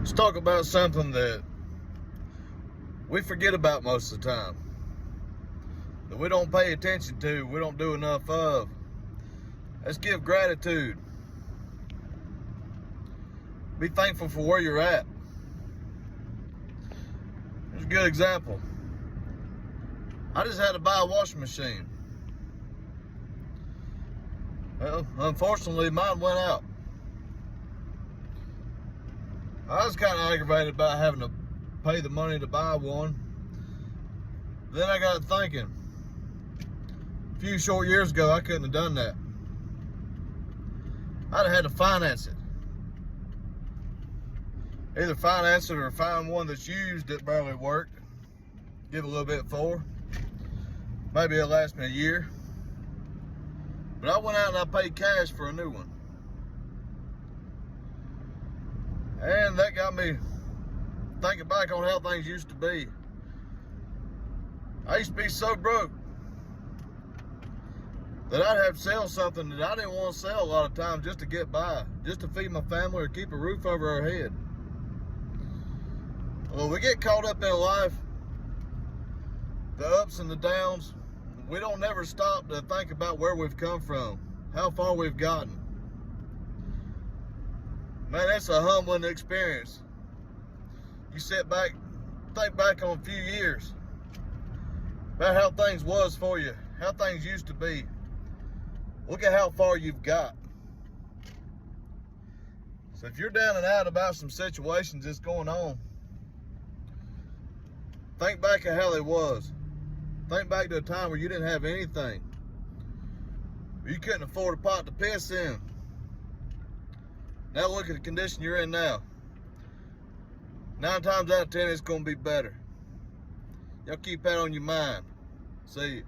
Let's talk about something that we forget about most of the time, that we don't pay attention to, we don't do enough of. Let's give gratitude. Be thankful for where you're at. Here's a good example. I just had to buy a washing machine. Well, unfortunately, mine went out. I was kind of aggravated about having to pay the money to buy one. Then I got thinking, a few short years ago, I couldn't have done that. I'd have had to finance it. Either finance it or find one that's used that barely worked. Give a little bit for. Maybe it'll last me a year. But I went out and I paid cash for a new one. And that got me thinking back on how things used to be. I used to be so broke that I'd have to sell something that I didn't want to sell a lot of times just to get by, just to feed my family or keep a roof over our head. Well, we get caught up in life, the ups and the downs. We don't never stop to think about where we've come from, how far we've gotten. Man, that's a humbling experience. You sit back, think back on a few years about how things was for you, how things used to be. Look at how far you've got. So if you're down and out about some situations that's going on, think back at how they was. Think back to a time where you didn't have anything. You couldn't afford a pot to piss in. Now look at the condition you're in now. 9 times out of 10, it's going to be better. Y'all keep that on your mind. See you.